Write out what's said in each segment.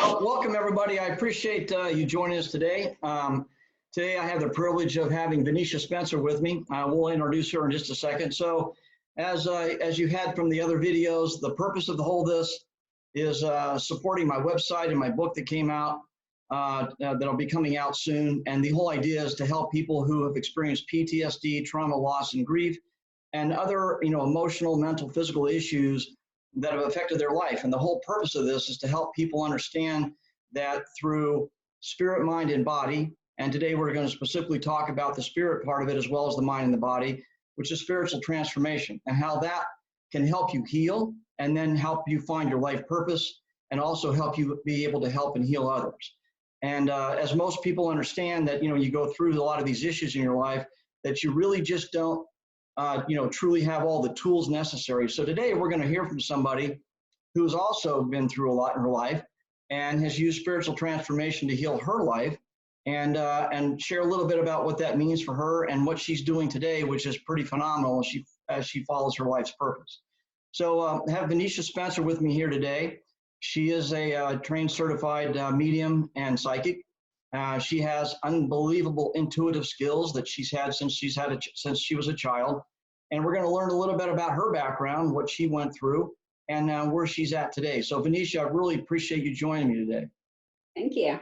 Well, welcome everybody. I appreciate you joining us today. Today I have the privilege of having Venetia Spencer with me. We'll introduce her in just a second. So as you had from the other videos, the purpose of the whole this is supporting my website and my book that came out that'll be coming out soon. And the whole idea is to help people who have experienced PTSD, trauma, loss, and grief, and other emotional, mental, physical issues that have affected their life. And the whole purpose of this is to help people understand that through spirit, mind, and body. And today we're going to specifically talk about the spirit part of it as well as the mind and the body, which is spiritual transformation, and how that can help you heal and then help you find your life purpose and also help you be able to help and heal others. And as most people understand that, you go through a lot of these issues in your life that you really just don't truly have all the tools necessary. So today we're going to hear from somebody who's also been through a lot in her life and has used spiritual transformation to heal her life and share a little bit about what that means for her and what she's doing today, which is pretty phenomenal as she follows her life's purpose. So I have Venetia Spencer with me here today. She is a trained certified medium and psychic. She has unbelievable intuitive skills that she's had since she was a child. And we're going to learn a little bit about her background, what she went through, and where she's at today. So Venetia, I really appreciate you joining me today. Thank you.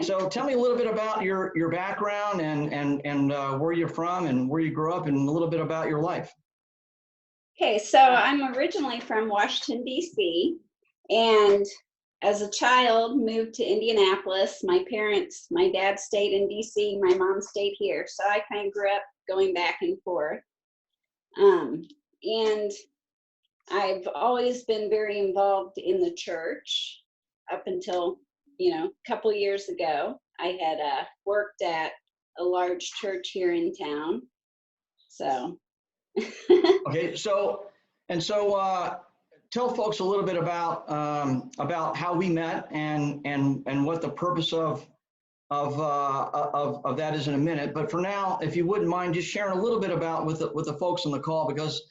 So tell me a little bit about your background and where you're from and where you grew up and a little bit about your life. Okay, so I'm originally from Washington, D.C., and as a child, moved to Indianapolis. My dad stayed in DC, my mom stayed here. So I kind of grew up going back and forth. And I've always been very involved in the church up until, a couple years ago. I had worked at a large church here in town. So. Okay, so tell folks a little bit about how we met and what the purpose of that is in a minute. But for now, if you wouldn't mind just sharing a little bit about with the folks on the call, because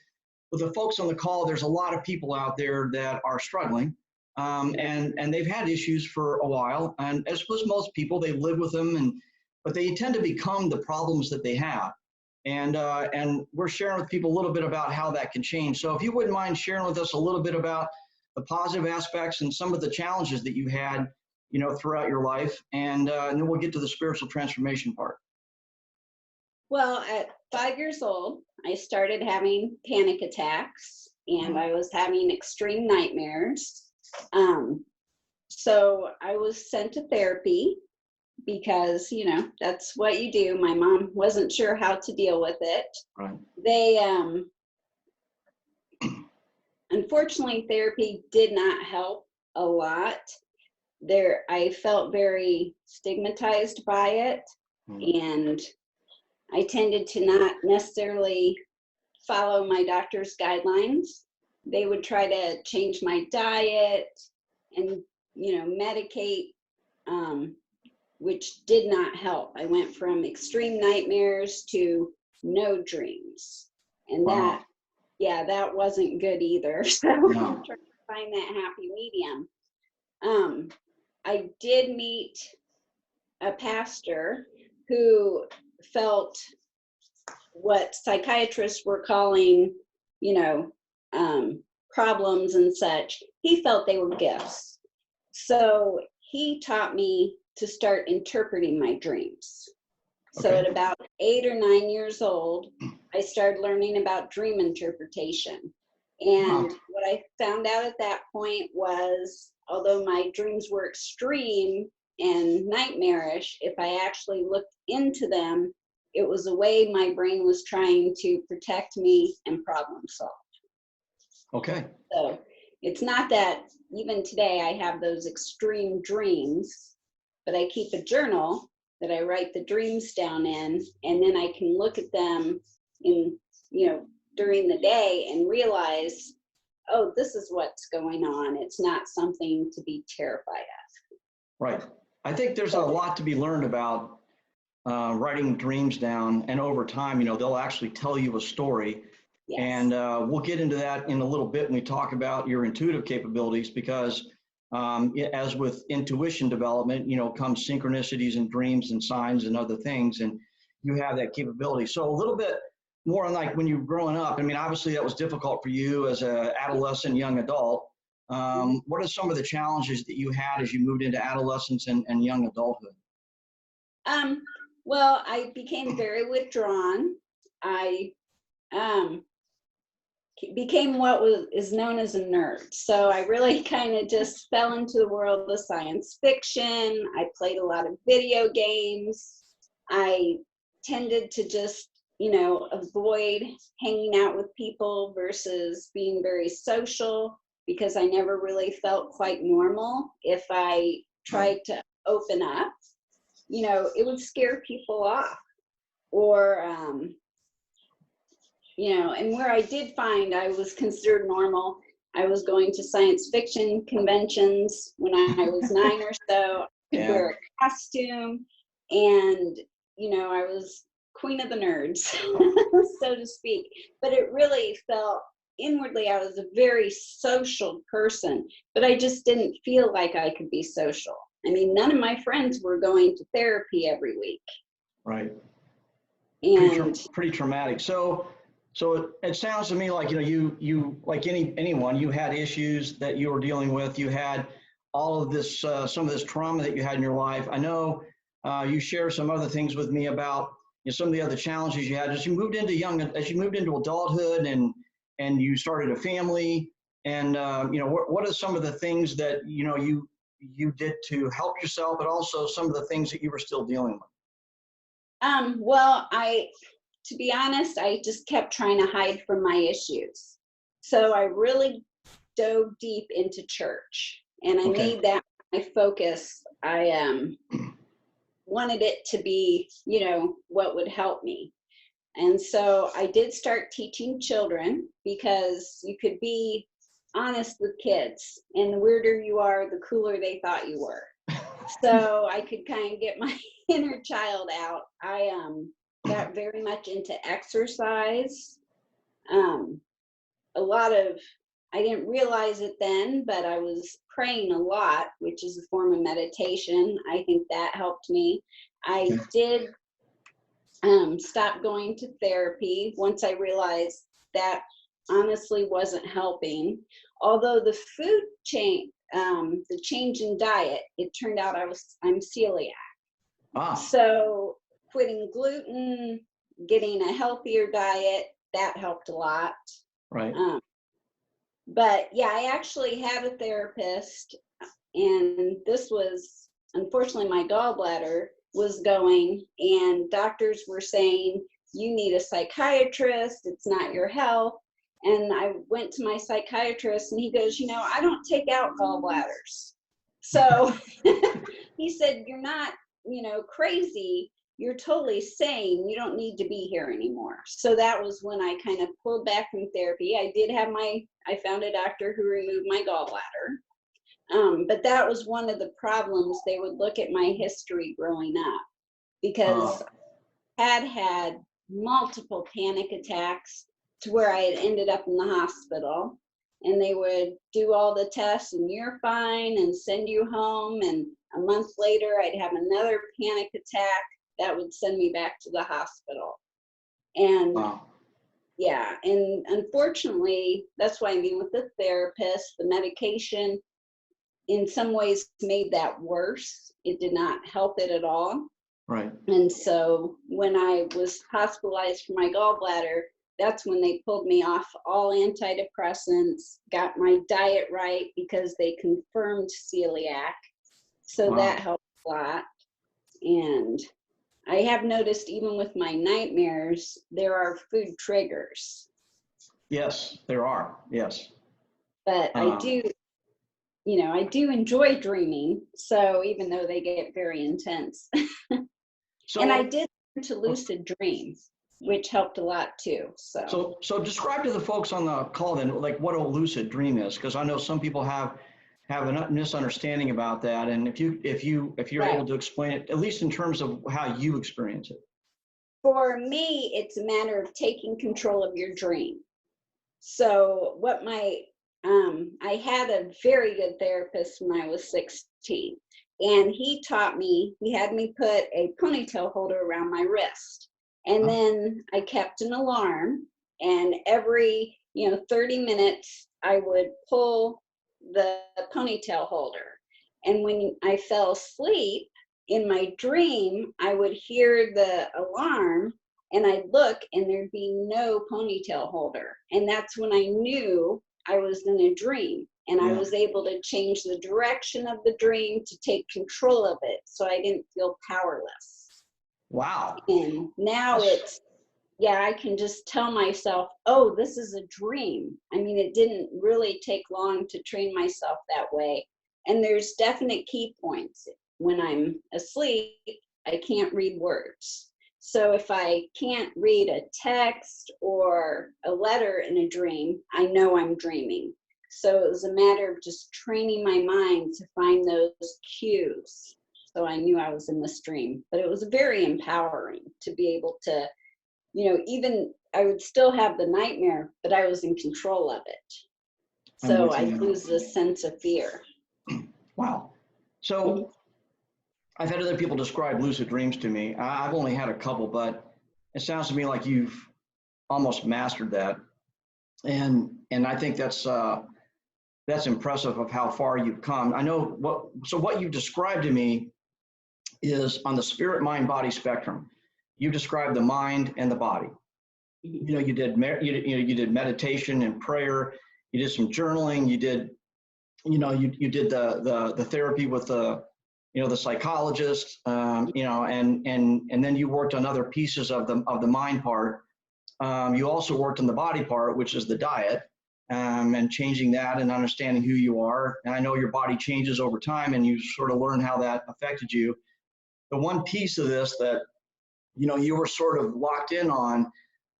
with the folks on the call, there's a lot of people out there that are struggling and they've had issues for a while. And as with most people, they live with them, but they tend to become the problems that they have. And we're sharing with people a little bit about how that can change. So if you wouldn't mind sharing with us a little bit about the positive aspects and some of the challenges that you had, throughout your life, and then we'll get to the spiritual transformation part. Well, at 5 years old, I started having panic attacks, and I was having extreme nightmares. So I was sent to therapy, because that's what you do. My mom wasn't sure how to deal with it. Right. They unfortunately, therapy did not help a lot. I felt very stigmatized by it, and I tended to not necessarily follow my doctor's guidelines. They would try to change my diet and medicate, which did not help. I went from extreme nightmares to no dreams. And wow. that wasn't good either. So I'm trying to find that happy medium. I did meet a pastor who felt what psychiatrists were calling, problems and such. He felt they were gifts. So he taught me to start interpreting my dreams. Okay. So at about 8 or 9 years old, I started learning about dream interpretation. And what I found out at that point was, although my dreams were extreme and nightmarish, if I actually looked into them, it was a way my brain was trying to protect me and problem solve. Okay. So it's not that even today I have those extreme dreams, but I keep a journal that I write the dreams down in, and then I can look at them in, during the day and realize, oh, this is what's going on. It's not something to be terrified of. Right. I think there's a lot to be learned about writing dreams down, and over time, they'll actually tell you a story. Yes. And we'll get into that in a little bit when we talk about your intuitive capabilities, because as with intuition development, comes synchronicities and dreams and signs and other things, and you have that capability. So a little bit more on like when you were growing up, I mean, obviously that was difficult for you as an adolescent, young adult. What are some of the challenges that you had as you moved into adolescence and young adulthood? Well, I became very withdrawn. I became what is known as a nerd. So I really kind of just fell into the world of science fiction. I played a lot of video games. I tended to just, avoid hanging out with people versus being very social, because I never really felt quite normal. If I tried to open up, it would scare people off. Or, and where I did find I was considered normal, I was going to science fiction conventions when I was 9 or so. I could wear a costume, and, I was queen of the nerds, so to speak. But it really felt inwardly, I was a very social person, but I just didn't feel like I could be social. I mean, none of my friends were going to therapy every week. Right. And pretty traumatic. So it sounds to me like, you like anyone, you had issues that you were dealing with. You had all of this, some of this trauma that you had in your life. I know you share some other things with me about some of the other challenges you had as you moved into adulthood and you started a family. And what are some of the things that you did to help yourself, but also some of the things that you were still dealing with? Well, to be honest, I just kept trying to hide from my issues. So I really dove deep into church, and I made that my focus. I wanted it to be, what would help me. And so I did start teaching children, because you could be honest with kids, and the weirder you are, the cooler they thought you were. So I could kind of get my inner child out. I got very much into exercise. I didn't realize it then, but I was praying a lot, which is a form of meditation. I think that helped me. I did stop going to therapy once I realized that honestly wasn't helping. Although the food change, the change in diet, it turned out I'm celiac. So quitting gluten, getting a healthier diet, that helped a lot. Right. But yeah, I actually had a therapist, and this was, unfortunately, my gallbladder was going, and doctors were saying, you need a psychiatrist, it's not your health. And I went to my psychiatrist, and he goes, I don't take out gallbladders. So he said, you're not, crazy. You're totally sane. You don't need to be here anymore. So that was when I kind of pulled back from therapy. I found a doctor who removed my gallbladder. But that was one of the problems. They would look at my history growing up, because I had multiple panic attacks to where I had ended up in the hospital, and they would do all the tests and you're fine and send you home. And a month later, I'd have another panic attack that would send me back to the hospital. And yeah, and unfortunately, that's why with the therapist, the medication in some ways made that worse. It did not help it at all. Right. And so when I was hospitalized for my gallbladder, that's when they pulled me off all antidepressants, got my diet right, because they confirmed celiac. So that helped a lot. And I have noticed even with my nightmares, there are food triggers. Yes, there are. Yes. But I do enjoy dreaming. So even though they get very intense. And I did learn to lucid dream, which helped a lot too. So describe to the folks on the call then, like what a lucid dream is, because I know some people have a misunderstanding about that. And if you're able to explain it, at least in terms of how you experience it. For me, it's a matter of taking control of your dream. So what my I had a very good therapist when I was 16, and he taught me, he had me put a ponytail holder around my wrist. And then I kept an alarm, and every, 30 minutes, I would pull the ponytail holder. And when I fell asleep in my dream, I would hear the alarm and I'd look and there'd be no ponytail holder. And that's when I knew I was in a dream, and I was able to change the direction of the dream to take control of it, so I didn't feel powerless. Wow. And now it's, I can just tell myself, oh, this is a dream. I mean, it didn't really take long to train myself that way. And there's definite key points. When I'm asleep, I can't read words. So if I can't read a text or a letter in a dream, I know I'm dreaming. So it was a matter of just training my mind to find those cues. So I knew I was in this dream. But it was very empowering to be able to, even I would still have the nightmare, but I was in control of it. So I lose the sense of fear. Wow. So I've had other people describe lucid dreams to me. I've only had a couple, but it sounds to me like you've almost mastered that. And I think that's impressive of how far you've come. I know what you've described to me is on the spirit, mind, body spectrum. You described the mind and the body. You did meditation and prayer. You did some journaling. You did, you did the therapy with the psychologist. And then you worked on other pieces of the mind part. You also worked on the body part, which is the diet, and changing that and understanding who you are. And I know your body changes over time, and you sort of learn how that affected you. The one piece of this that you were sort of locked in on,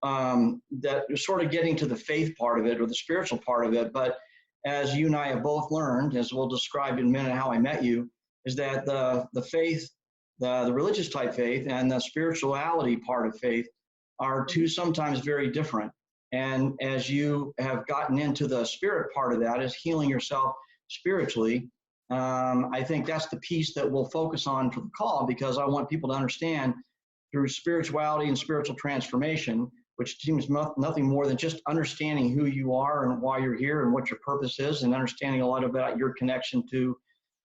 that you're sort of getting to the faith part of it or the spiritual part of it. But as you and I have both learned, as we'll describe in a minute how I met you, is that the faith, the religious type faith and the spirituality part of faith are two sometimes very different. And as you have gotten into the spirit part of that, is healing yourself spiritually, I think that's the piece that we'll focus on for the call, because I want people to understand through spirituality and spiritual transformation, which seems nothing more than just understanding who you are and why you're here and what your purpose is, and understanding a lot about your connection to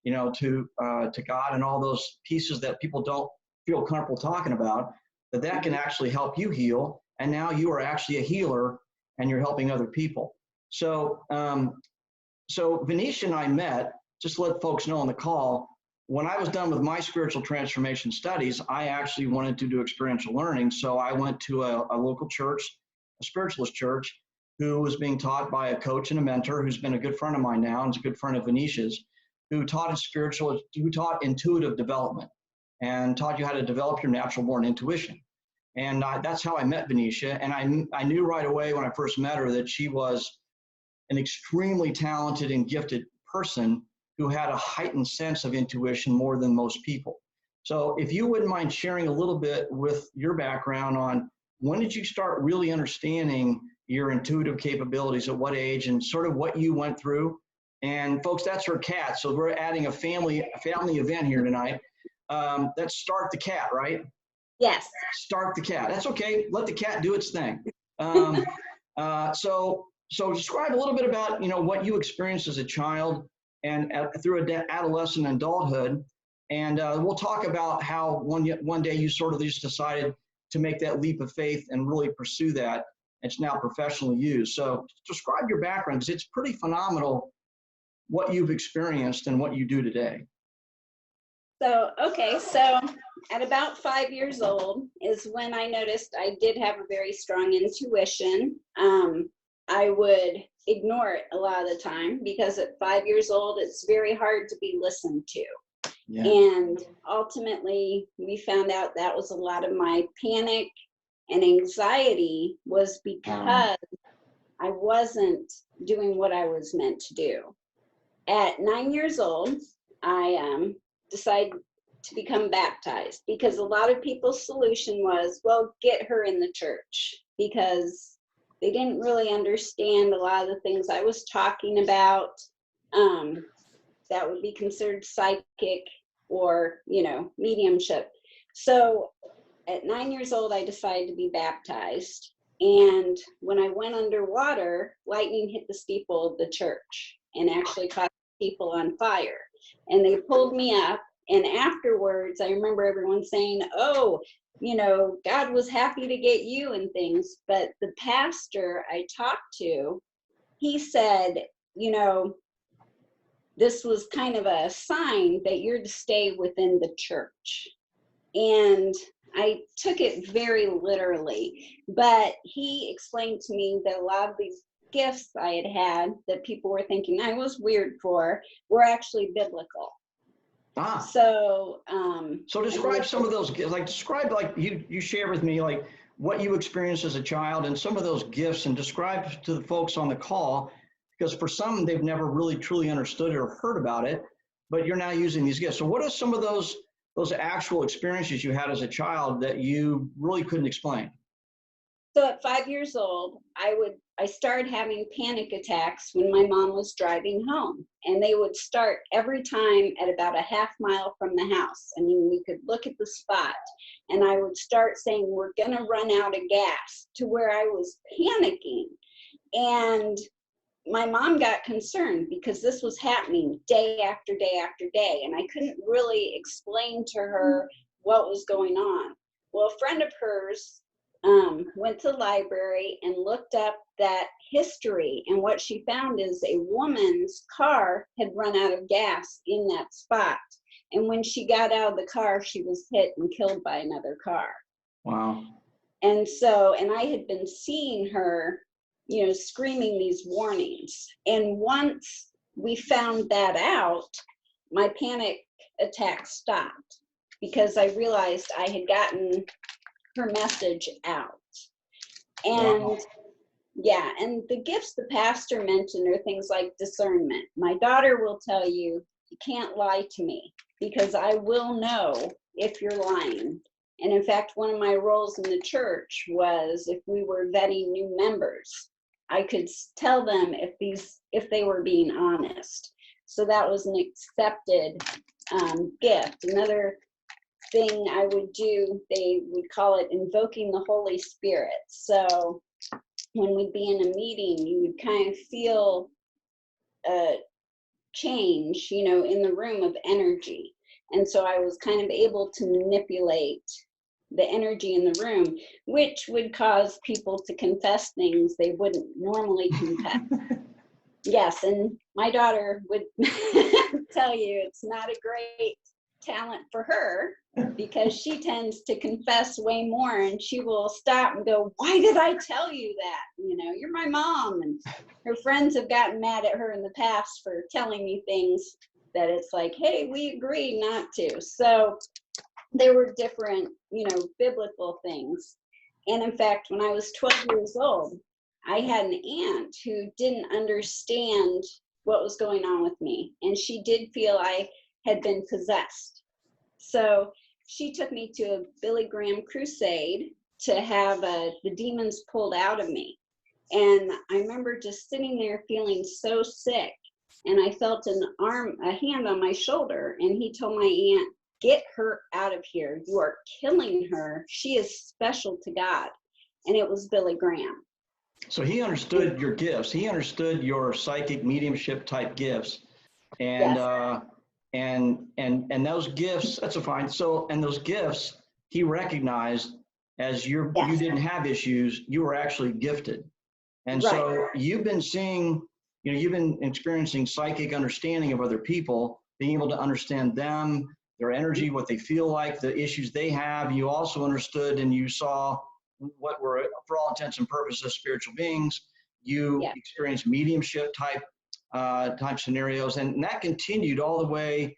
God and all those pieces that people don't feel comfortable talking about, that can actually help you heal. And now you are actually a healer and you're helping other people. So, Venetia and I met, just to let folks know on the call, when I was done with my spiritual transformation studies, I actually wanted to do experiential learning. So I went to a local church, a spiritualist church, who was being taught by a coach and a mentor who's been a good friend of mine now and is a good friend of Venetia's, who taught intuitive development and taught you how to develop your natural born intuition. And that's how I met Venetia. And I knew right away when I first met her that she was an extremely talented and gifted person who had a heightened sense of intuition more than most people. So if you wouldn't mind sharing a little bit with your background on when did you start really understanding your intuitive capabilities, at what age, and sort of what you went through. And folks, that's her cat. So we're adding a family event here tonight. Let's start the cat, right? Yes. Start the cat. That's okay. Let the cat do its thing. So describe a little bit about, what you experienced as a child and through adolescent and adulthood. And we'll talk about how one day you sort of just decided to make that leap of faith and really pursue that. It's now professionally used. So describe your background, because it's pretty phenomenal what you've experienced and what you do today. So at about 5 years old is when I noticed I did have a very strong intuition. I would ignore it a lot of the time because at 5 years old, it's very hard to be listened to. Yeah. And ultimately, we found out that was a lot of my panic and anxiety was because I wasn't doing what I was meant to do. At 9 years old, I decided to become baptized because a lot of people's solution was, well, get her in the church because They didn't really understand a lot of the things I was talking about. That would be considered psychic or, mediumship. So at 9 years old, I decided to be baptized. And when I went underwater, lightning hit the steeple of the church and actually caught people on fire. And they pulled me up. And afterwards, I remember everyone saying, oh, God was happy to get you and things. But the pastor I talked to, he said, this was kind of a sign that you're to stay within the church. And I took it very literally, but he explained to me that a lot of these gifts I had that people were thinking I was weird for were actually biblical. Ah. So, so describe some of those gifts, describe you share with me, what you experienced as a child and some of those gifts, and describe to the folks on the call, because for some, they've never really truly understood it or heard about it, but you're now using these gifts. So what are some of those actual experiences you had as a child that you really couldn't explain? So at 5 years old, I started having panic attacks when my mom was driving home, and they would start every time at about a half mile from the house. I mean, we could look at the spot, and I would start saying, we're gonna run out of gas, to where I was panicking. And my mom got concerned because this was happening day after day after day, and I couldn't really explain to her what was going on. Well, a friend of hers went to the library and looked up that history, and what she found is a woman's car had run out of gas in that spot, and when she got out of the car, she was hit and killed by another car. Wow. And I had been seeing her, screaming these warnings. And once we found that out, my panic attack stopped, because I realized I had gotten her message out. And wow. yeah, and the gifts the pastor mentioned are things like discernment. My daughter will tell you, you can't lie to me, because I will know if you're lying. And in fact, one of my roles in the church was, if we were vetting new members, I could tell them if they were being honest. So that was an accepted gift. Another thing I would do, they would call it invoking the Holy Spirit. So when we'd be in a meeting, you would kind of feel a change, in the room of energy. And so I was kind of able to manipulate the energy in the room, which would cause people to confess things they wouldn't normally confess. Yes, and my daughter would tell you it's not a great talent for her, because she tends to confess way more, and she will stop and go, why did I tell you that? You're my mom. And her friends have gotten mad at her in the past for telling me things that it's like, hey, we agreed not to. So there were different, biblical things. And in fact, when I was 12 years old, I had an aunt who didn't understand what was going on with me, and she did feel I had been possessed. So she took me to a Billy Graham crusade to have the demons pulled out of me. And I remember just sitting there feeling so sick, and I felt a hand on my shoulder, and he told my aunt, get her out of here. You are killing her. She is special to God. And it was Billy Graham. So he understood your gifts. He understood your psychic mediumship type gifts. And Yes. And those gifts, that's a fine. So, and those gifts he recognized as you Yes. didn't have issues, you were actually gifted. And Right. so you've been seeing, you've been experiencing psychic understanding of other people, being able to understand them, their energy, what they feel like, the issues they have. You also understood and you saw what were, for all intents and purposes, spiritual beings. You Yeah. experienced mediumship type scenarios, and that continued all the way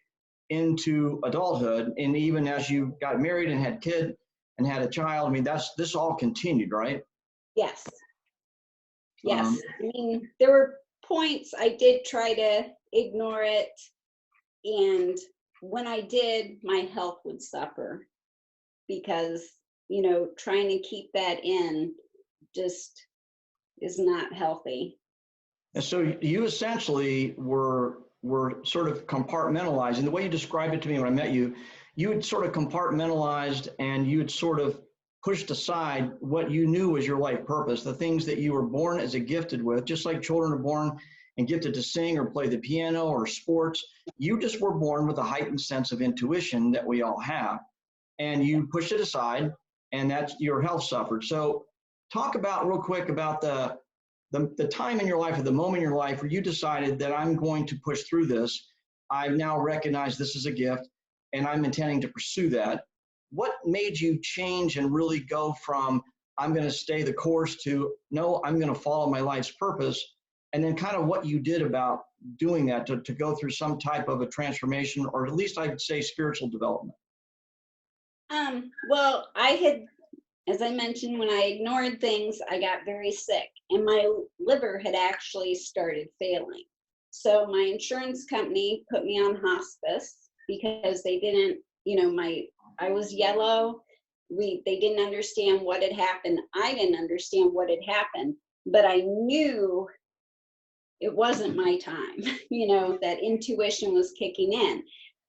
into adulthood. And even as you got married and had kid and had a child, I mean, this all continued, right? Yes. Yes. I mean, there were points I did try to ignore it. And when I did, my health would suffer, because, trying to keep that in just is not healthy. And so you essentially were sort of compartmentalized. And the way you described it to me when I met you, you had sort of compartmentalized and you had sort of pushed aside what you knew was your life purpose, the things that you were born as a gifted with, just like children are born and gifted to sing or play the piano or sports. You just were born with a heightened sense of intuition that we all have. And you pushed it aside, and that's your health suffered. So talk about real quick about the time in your life or the moment in your life where you decided that I'm going to push through this. I've now recognized this is a gift and I'm intending to pursue that. What made you change and really go from I'm going to stay the course to no, I'm going to follow my life's purpose? And then kind of what you did about doing that to go through some type of a transformation, or at least I'd say spiritual development. Well, I had, as I mentioned, when I ignored things, I got very sick and my liver had actually started failing. So my insurance company put me on hospice because they didn't, I was yellow. They didn't understand what had happened. I didn't understand what had happened, but I knew it wasn't my time, that intuition was kicking in.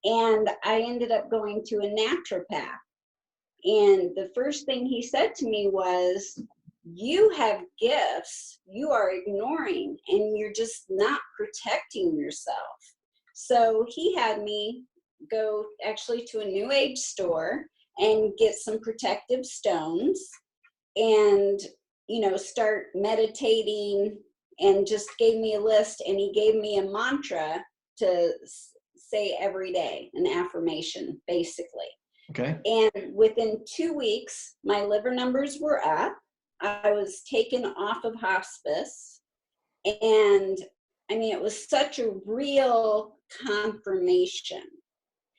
And I ended up going to a naturopath. And the first thing he said to me was, you have gifts you are ignoring and you're just not protecting yourself. So he had me go actually to a new age store and get some protective stones and, start meditating, and just gave me a list, and he gave me a mantra to say every day, an affirmation, basically. Okay. And within 2 weeks, my liver numbers were up. I was taken off of hospice. And I mean, it was such a real confirmation.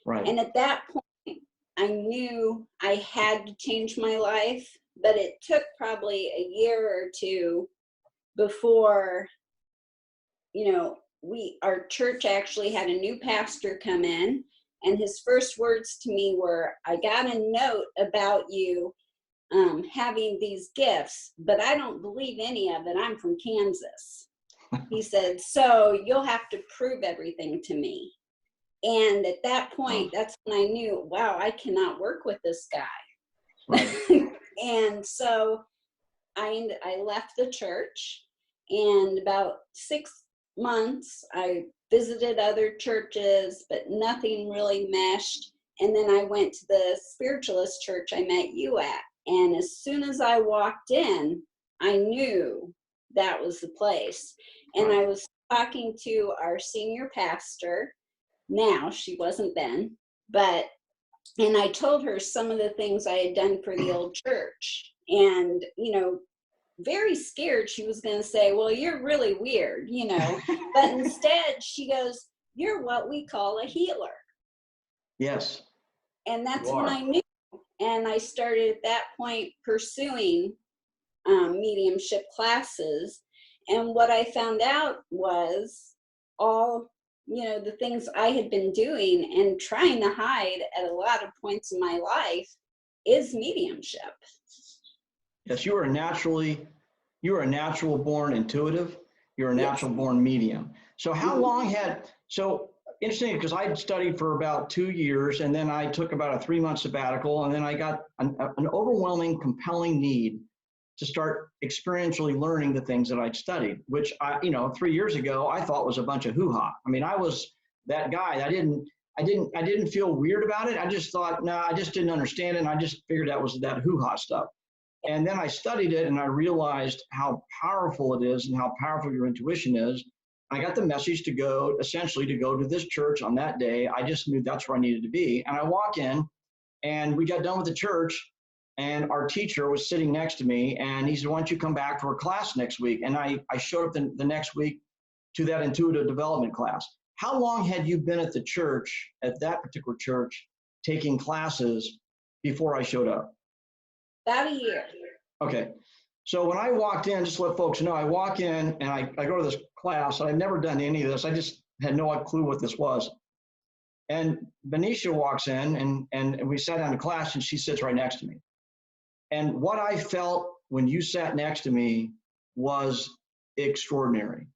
Right. And at that point, I knew I had to change my life, but it took probably a year or two before, our church actually had a new pastor come in, and his first words to me were, I got a note about you having these gifts, but I don't believe any of it. I'm from Kansas. He said, so you'll have to prove everything to me. And at that point, that's when I knew, wow, I cannot work with this guy. Right. And so I left the church, and about 6 months, I visited other churches, but nothing really meshed. And then I went to the spiritualist church I met you at. And as soon as I walked in, I knew that was the place. And I was talking to our senior pastor. Now, she wasn't then, and I told her some of the things I had done for the old church. And, very scared she was going to say, well, you're really weird, but instead she goes, you're what we call a healer. Yes. And that's when I knew. And I started at that point pursuing mediumship classes. And what I found out was all, the things I had been doing and trying to hide at a lot of points in my life is mediumship. Yes, you are a natural born intuitive. You're a natural born medium. So how long interesting, because I studied for about 2 years, and then I took about a 3-month sabbatical, and then I got an overwhelming, compelling need to start experientially learning the things that I'd studied, which 3 years ago, I thought was a bunch of hoo-ha. I mean, I was that guy. I didn't feel weird about it. I just thought, no, I just didn't understand it. And I just figured that was that hoo-ha stuff. And then I studied it and I realized how powerful it is and how powerful your intuition is. I got the message to go to this church on that day. I just knew that's where I needed to be. And I walk in and we got done with the church and our teacher was sitting next to me and he said, why don't you come back for a class next week? And I showed up the next week to that intuitive development class. How long had you been at the church, at that particular church, taking classes before I showed up? About a year. Okay. So when I walked in, just to let folks know, I walk in and I go to this class. I've never done any of this. I just had no clue what this was. And Venetia walks in and we sat down in class and she sits right next to me. And what I felt when you sat next to me was extraordinary.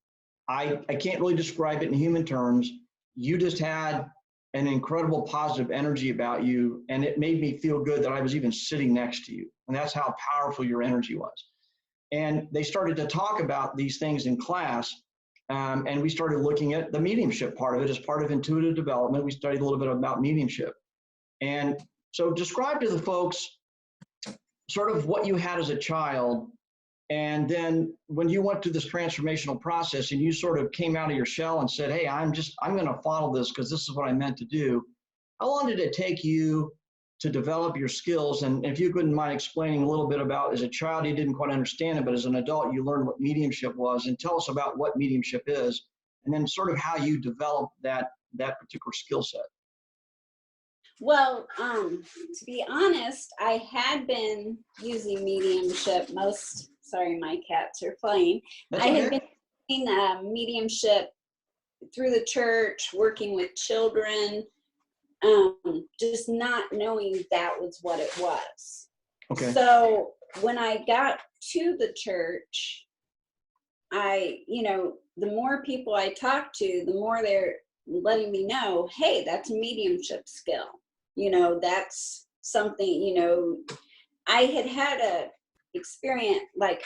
I can't really describe it in human terms. You just had an incredible positive energy about you, and it made me feel good that I was even sitting next to you. And that's how powerful your energy was. And they started to talk about these things in class, and we started looking at the mediumship part of it as part of intuitive development. We studied a little bit about mediumship. And so describe to the folks sort of what you had as a child, and then when you went through this transformational process and you sort of came out of your shell and said, hey, I'm going to follow this because this is what I meant to do. How long did it take you to develop your skills? And if you couldn't mind explaining a little bit about, as a child, you didn't quite understand it, but as an adult, you learned what mediumship was, and tell us about what mediumship is, and then sort of how you developed that particular skill set. Well, to be honest, I had been using mediumship sorry, my cats are playing. That's I okay. had been using mediumship through the church, working with children, just not knowing that was what it was. Okay. So when I got to the church, the more people I talked to, the more they're letting me know, hey, that's a mediumship skill. That's something, I had a experience, like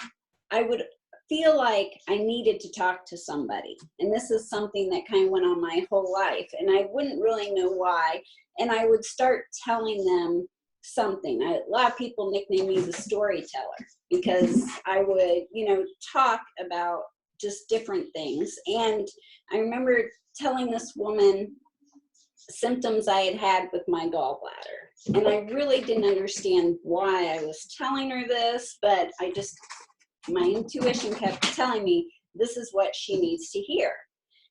I would feel like I needed to talk to somebody. And this is something that kind of went on my whole life, and I wouldn't really know why. And I would start telling them something. A lot of people nickname me the storyteller because I would, talk about just different things. And I remember telling this woman symptoms I had had with my gallbladder. And I really didn't understand why I was telling her this, but my intuition kept telling me this is what she needs to hear.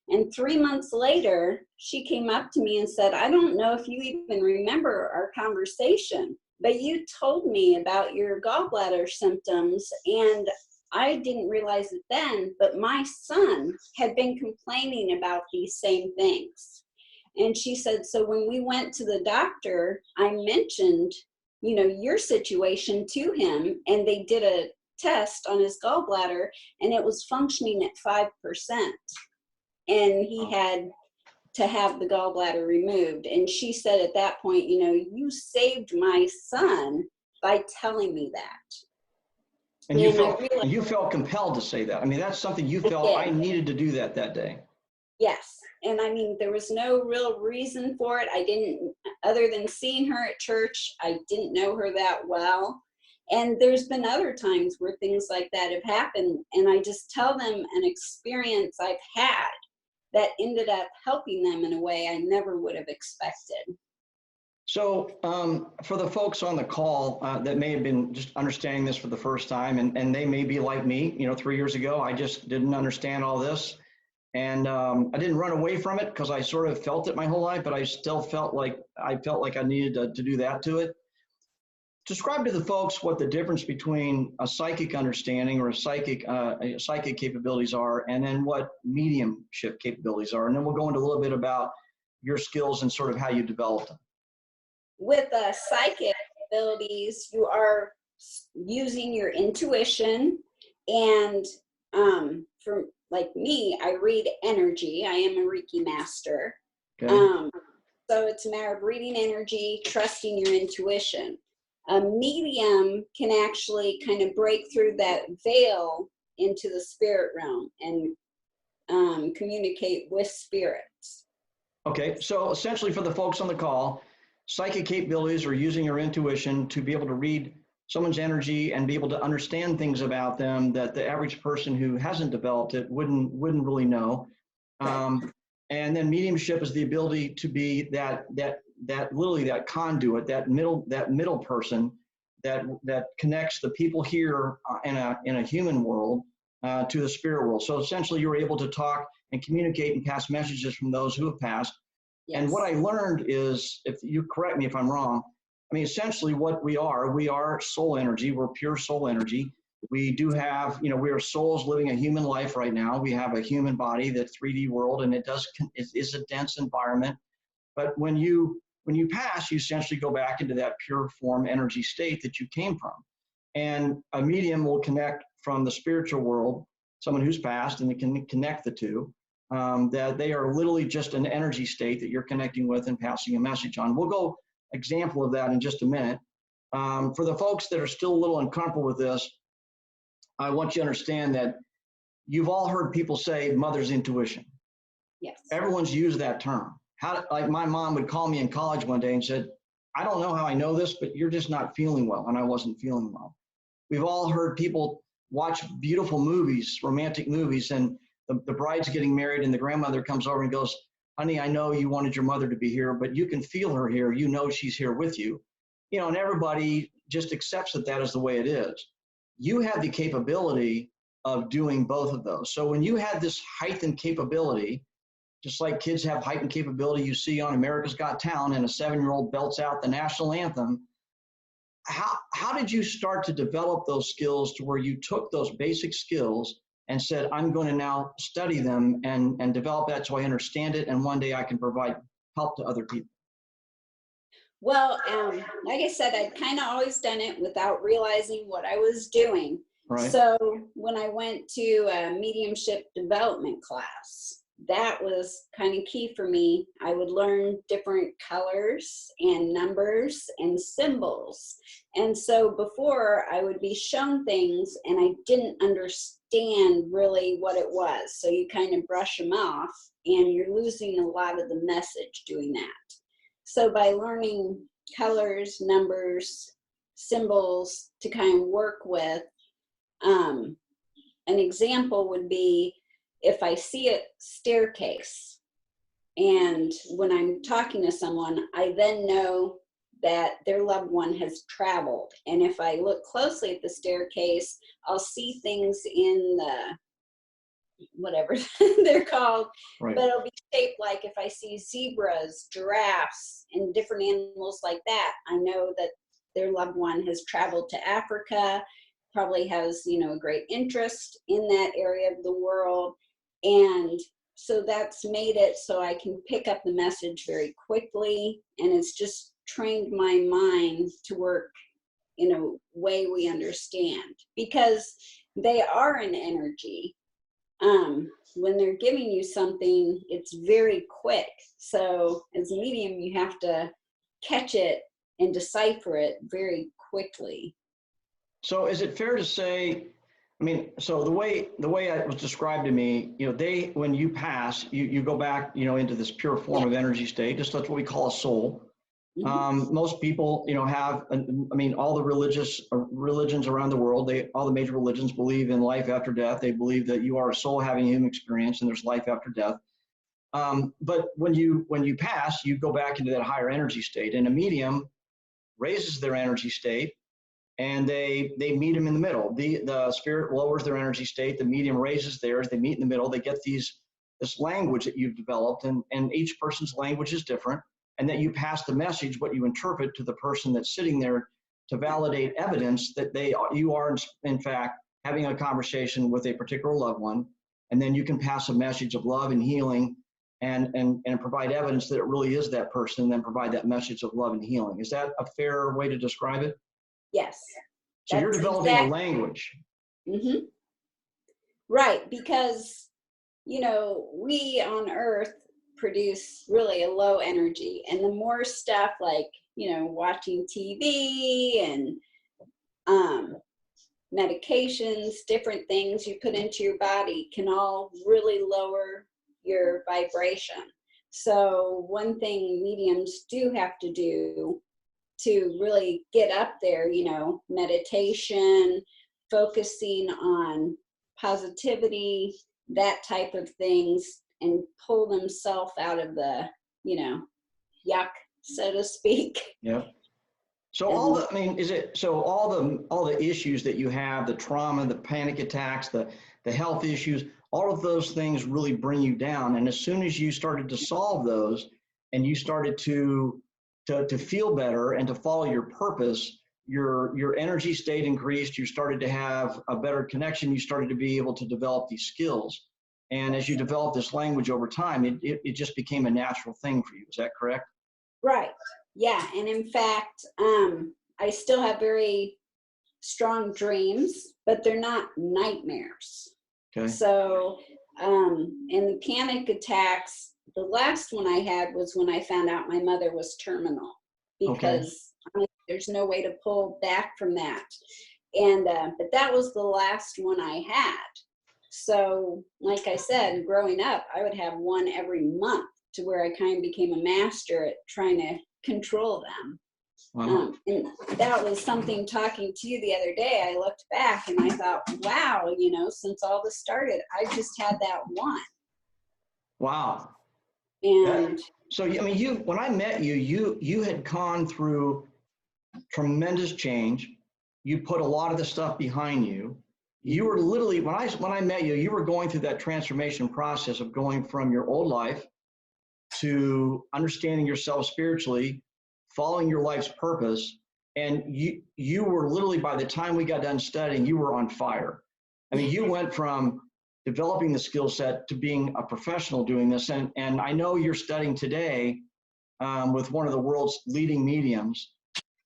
And 3 months later, she came up to me and said, I don't know if you even remember our conversation, but you told me about your gallbladder symptoms, and I didn't realize it then, but my son had been complaining about these same things. And she said, so when we went to the doctor, I mentioned, your situation to him, and they did a test on his gallbladder, and it was functioning at 5%. And he had to have the gallbladder removed. And she said at that point, you saved my son by telling me that. And you felt compelled to say that. I mean, that's something you felt I needed to do that day. Yes. And I mean, there was no real reason for it. Other than seeing her at church, I didn't know her that well. And there's been other times where things like that have happened, and I just tell them an experience I've had that ended up helping them in a way I never would have expected. So for the folks on the call that may have been just understanding this for the first time, and they may be like me, 3 years ago, I just didn't understand all this. And I didn't run away from it because I sort of felt it my whole life, but I still felt like I needed to do that to it. Describe to the folks what the difference between a psychic understanding or a psychic capabilities are, and then what mediumship capabilities are. And then we'll go into a little bit about your skills and sort of how you developed them. With psychic abilities, you are using your intuition, and for like me, I read energy. I am a Reiki master. Okay. So it's a matter of reading energy, trusting your intuition. A medium can actually kind of break through that veil into the spirit realm and communicate with spirits. Okay, so essentially for the folks on the call, psychic capabilities are using your intuition to be able to read someone's energy and be able to understand things about them that the average person who hasn't developed it wouldn't really know. And then mediumship is the ability to be that literally that conduit, that middle person that connects the people here in a human world to the spirit world. So essentially, you're able to talk and communicate and pass messages from those who have passed. Yes. And what I learned is, if you correct me if I'm wrong, I mean, essentially what we are soul energy. We're pure soul energy. We do have, we are souls living a human life right now. We have a human body, the 3D world, and it is a dense environment. But when you pass, you essentially go back into that pure form energy state that you came from. And a medium will connect from the spiritual world, someone who's passed, and they can connect the two, that they are literally just an energy state that you're connecting with and passing a message on. We'll go example of that in just a minute. For the folks that are still a little uncomfortable with this, I want you to understand that you've all heard people say mother's intuition. Yes. Everyone's used that term. Like my mom would call me in college one day and said, I don't know how I know this, but you're just not feeling well. And I wasn't feeling well. We've all heard people watch beautiful movies, romantic movies, and the bride's getting married and the grandmother comes over and goes, honey, I know you wanted your mother to be here, but you can feel her here. You know she's here with you. You know, and everybody just accepts that is the way it is. You have the capability of doing both of those. So when you had this heightened capability, just like kids have heightened capability you see on America's Got Talent, and a 7-year-old belts out the national anthem, how did you start to develop those skills to where you took those basic skills and said, I'm going to now study them and develop that so I understand it, and one day I can provide help to other people? Well, like I said, I'd kind of always done it without realizing what I was doing. Right. So when I went to a mediumship development class, that was kind of key for me. I would learn different colors and numbers and symbols. And so before, I would be shown things and I didn't understand really what it was. So you kind of brush them off and you're losing a lot of the message doing that. So by learning colors, numbers, symbols to kind of work with, an example would be if I see a staircase and when I'm talking to someone, I then know that their loved one has traveled. And if I look closely at the staircase, I'll see things in the whatever they're called, Right. But it'll be shaped like if I see zebras, giraffes, and different animals like that, I know that their loved one has traveled to Africa, probably has, a great interest in that area of the world. And so that's made it so I can pick up the message very quickly. And it's just trained my mind to work in a way we understand, because they are an energy. When they're giving you something, it's very quick. So as a medium, you have to catch it and decipher it very quickly. So is it fair to say, so the way it was described to me, when you pass, you go back, into this pure form of energy state, just that's what we call a soul. Mm-hmm. Most people, have, all the religions around the world, all the major religions believe in life after death. They believe that you are a soul having a human experience and there's life after death. But when you pass, you go back into that higher energy state, and a medium raises their energy state and they meet them in the middle. The spirit lowers their energy state, the medium raises theirs, they meet in the middle, they get this language that you've developed, and each person's language is different. And that you pass the message, what you interpret, to the person that's sitting there to validate evidence that you are in fact having a conversation with a particular loved one. And then you can pass a message of love and healing and provide evidence that it really is that person, and then provide that message of love and healing. Is that a fair way to describe it? Yes. So you're developing a language. Mm-hmm. Right, because, we on Earth produce really a low energy, and the more stuff like watching TV and medications, different things you put into your body can all really lower your vibration. So one thing mediums do have to do to really get up there, meditation, focusing on positivity, that type of things, and pull themselves out of the, yuck, so to speak. Yeah. So all the issues that you have, the trauma, the panic attacks, the health issues, all of those things really bring you down. And as soon as you started to solve those and you started to feel better and to follow your purpose, your energy state increased, you started to have a better connection, you started to be able to develop these skills. And as you develop this language over time, it just became a natural thing for you. Is that correct? Right. Yeah. And in fact, I still have very strong dreams, but they're not nightmares. Okay. So, and the panic attacks, the last one I had was when I found out my mother was terminal, because there's no way to pull back from that. And, but that was the last one I had. So, like I said, growing up, I would have one every month, to where I kind of became a master at trying to control them. Wow. And that was something, talking to you the other day, I looked back and I thought, wow, you know, since all this started, I just had that one. Wow. And so, I mean, when I met you, you had gone through tremendous change. You put a lot of the stuff behind you. You were literally, when I met you, you were going through that transformation process of going from your old life to understanding yourself spiritually, following your life's purpose. And you were literally, by the time we got done studying, you were on fire. I mean, you went from developing the skill set to being a professional doing this. And I know you're studying today with one of the world's leading mediums.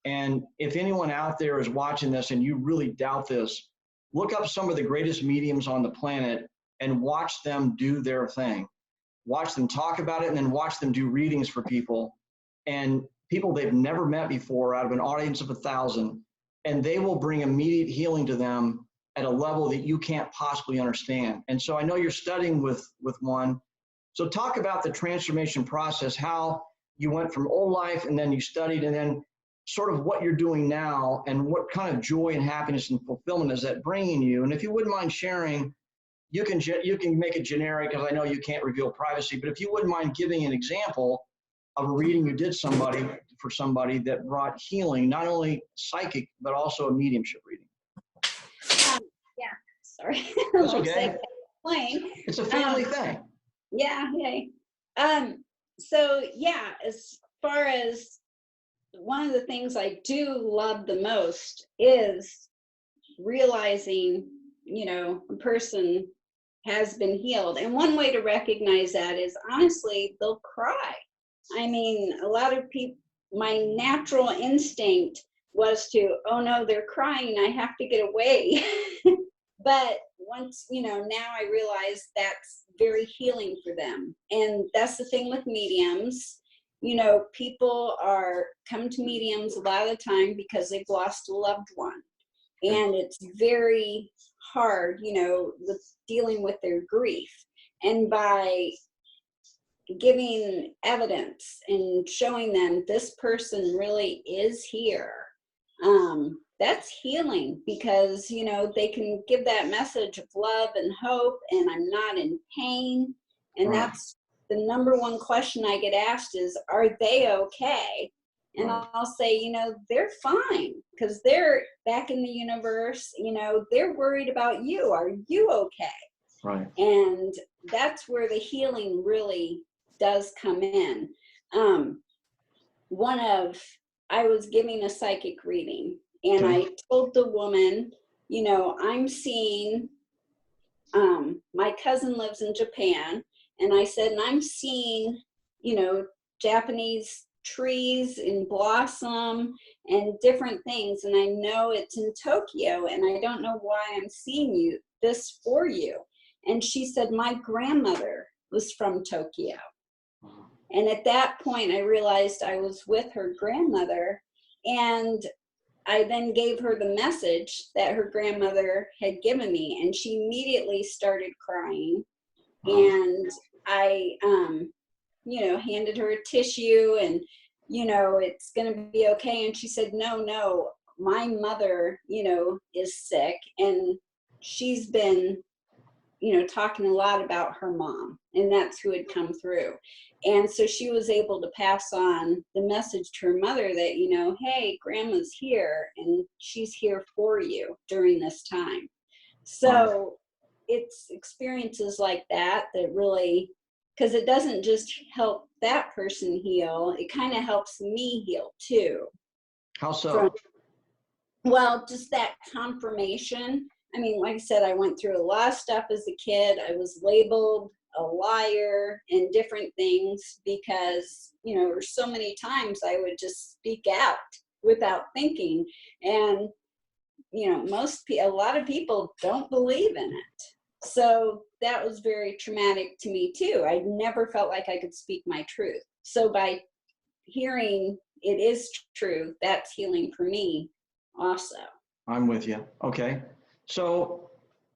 And if anyone out there is watching this and you really doubt this, look up some of the greatest mediums on the planet and watch them do their thing. Watch them talk about it, and then watch them do readings for people, and people they've never met before out of an audience of 1,000, and they will bring immediate healing to them at a level that you can't possibly understand. And so I know you're studying with one. So talk about the transformation process, how you went from old life and then you studied, and then sort of what you're doing now, and what kind of joy and happiness and fulfillment is that bringing you. And if you wouldn't mind sharing, you can make it generic, because I know you can't reveal privacy, but if you wouldn't mind giving an example of a reading you did for somebody that brought healing, not only psychic, but also a mediumship reading. Yeah, sorry. That's okay. Plain. It's a family thing. Yeah, yay. So yeah, as far as, one of the things I do love the most is realizing, you know, a person has been healed. And one way to recognize that is, honestly, they'll cry. I mean, a lot of people, my natural instinct was to, oh no, they're crying, I have to get away. But once, you know, now I realize that's very healing for them. And that's the thing with mediums. You know, people come to mediums a lot of the time because they've lost a loved one. And it's very hard, you know, with dealing with their grief. And by giving evidence and showing them this person really is here, that's healing, because, you know, they can give that message of love and hope, and I'm not in pain. And Right. That's the number one question I get asked is, are they okay? And Right. I'll say, you know, they're fine, because they're back in the universe, you know, they're worried about you. Are you okay? Right. And that's where the healing really does come in. I was giving a psychic reading, and Okay. I told the woman, you know, I'm seeing, my cousin lives in Japan, and I said, and I'm seeing, you know, Japanese trees in blossom and different things, and I know it's in Tokyo, and I don't know why I'm seeing this for you. And she said, my grandmother was from Tokyo. And at that point, I realized I was with her grandmother, and I then gave her the message that her grandmother had given me, and she immediately started crying. And I, you know, handed her a tissue, and, you know, it's going to be okay. And she said, no, my mother, you know, is sick, and she's been, you know, talking a lot about her mom, and that's who had come through. And so she was able to pass on the message to her mother that, you know, hey, grandma's here, and she's here for you during this time. So it's experiences like that that really, because it doesn't just help that person heal, it kind of helps me heal too. How so? Well, just that confirmation. I mean, like I said, I went through a lot of stuff as a kid. I was labeled a liar and different things because, you know, there's so many times I would just speak out without thinking. And a lot of people don't believe in it. So that was very traumatic to me too. I never felt like I could speak my truth. So by hearing it is true, that's healing for me also. I'm with you. Okay. So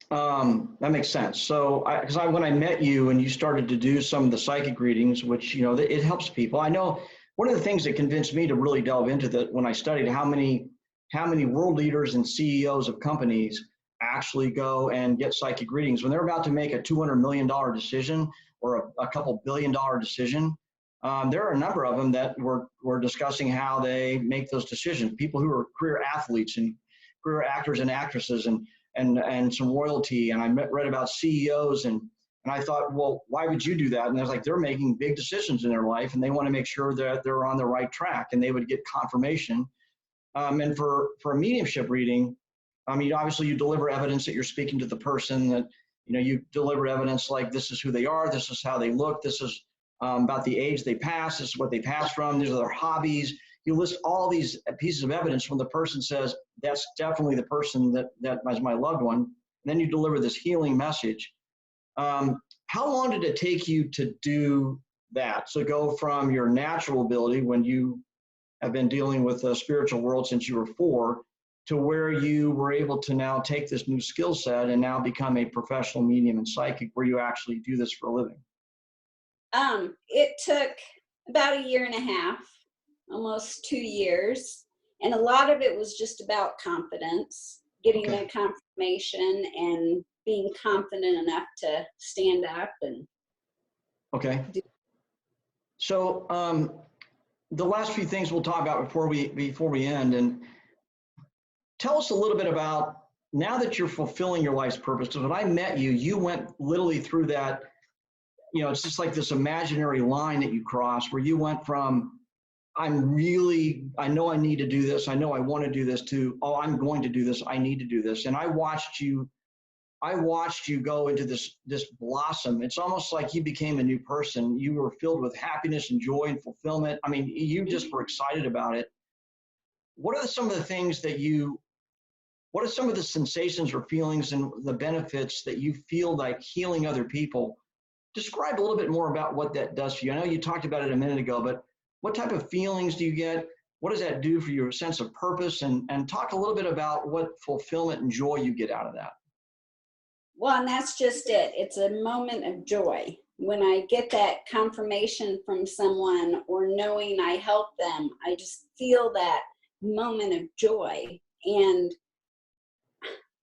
that makes sense. So when I met you and you started to do some of the psychic readings, which, it helps people. I know one of the things that convinced me to really delve into that when I studied how many world leaders and CEOs of companies actually go and get psychic readings when they're about to make a $200 million decision or a couple $billion decision. There are a number of them that were discussing how they make those decisions. People who are career athletes and career actors and actresses and some royalty. And I read about CEOs and I thought, well, why would you do that? And I was like, they're making big decisions in their life and they want to make sure that they're on the right track and they would get confirmation. And for a mediumship reading, obviously you deliver evidence that you're speaking to the person, that, you deliver evidence like this is who they are, this is how they look, this is about the age they pass, this is what they pass from, these are their hobbies. You list all these pieces of evidence when the person says, that's definitely the person that was my loved one. And then you deliver this healing message. How long did it take you to do that? So go from your natural ability when you have been dealing with the spiritual world since you were 4 to where you were able to now take this new skill set and now become a professional medium and psychic where you actually do this for a living? It took about 1.5 years, almost 2 years. And a lot of it was just about confidence, getting Okay. the confirmation and being confident enough to stand up and Okay. So the last few things we'll talk about before we end, and tell us a little bit about now that you're fulfilling your life's purpose. Because when I met you, you went literally through that. It's just like this imaginary line that you crossed where you went from, I know I need to do this, I know I want to do this, to, oh, I'm going to do this, I need to do this. And I watched you go into this blossom. It's almost like you became a new person. You were filled with happiness and joy and fulfillment. You just were excited about it. What are some of the things what are some of the sensations or feelings and the benefits that you feel like healing other people? Describe a little bit more about what that does for you. I know you talked about it a minute ago, but what type of feelings do you get? What does that do for your sense of purpose? And talk a little bit about what fulfillment and joy you get out of that. Well, and that's just it. It's a moment of joy. When I get that confirmation from someone or knowing I help them, I just feel that moment of joy. And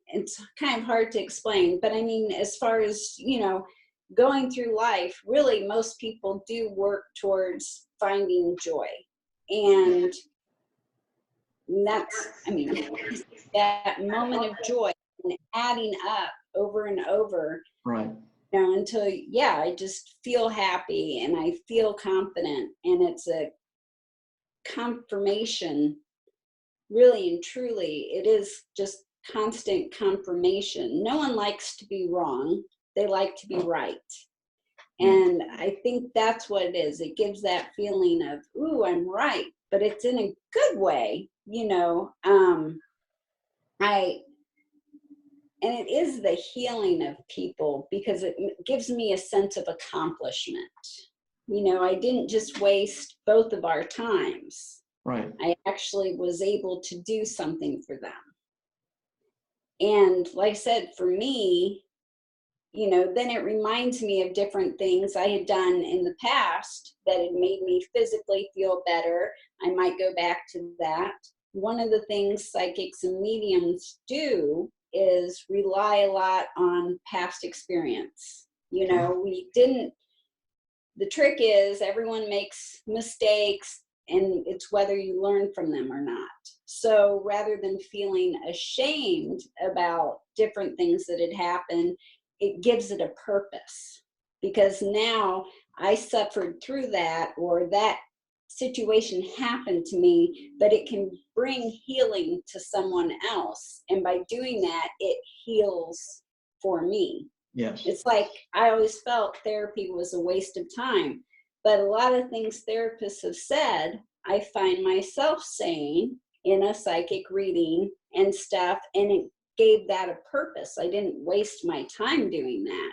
it's kind of hard to explain, but as far as, going through life, really most people do work towards finding joy. And that's, that moment of joy and adding up over and over. Right. Until, I just feel happy and I feel confident, and it's a confirmation, really and truly. It is just constant confirmation. No one likes to be wrong. They like to be right. And I think that's what it is. It gives that feeling of, ooh, I'm right, but it's in a good way, and it is the healing of people because it gives me a sense of accomplishment. I didn't just waste both of our times. Right. I actually was able to do something for them. And like I said, for me, then it reminds me of different things I had done in the past that had made me physically feel better. I might go back to that. One of the things psychics and mediums do is rely a lot on past experience. The trick is everyone makes mistakes, and it's whether you learn from them or not. So rather than feeling ashamed about different things that had happened, it gives it a purpose, because now I suffered through that, or that situation happened to me, but it can bring healing to someone else. And by doing that, it heals for me. Yes. It's like I always felt therapy was a waste of time, but a lot of things therapists have said, I find myself saying, in a psychic reading and stuff, and it gave that a purpose. I didn't waste my time doing that.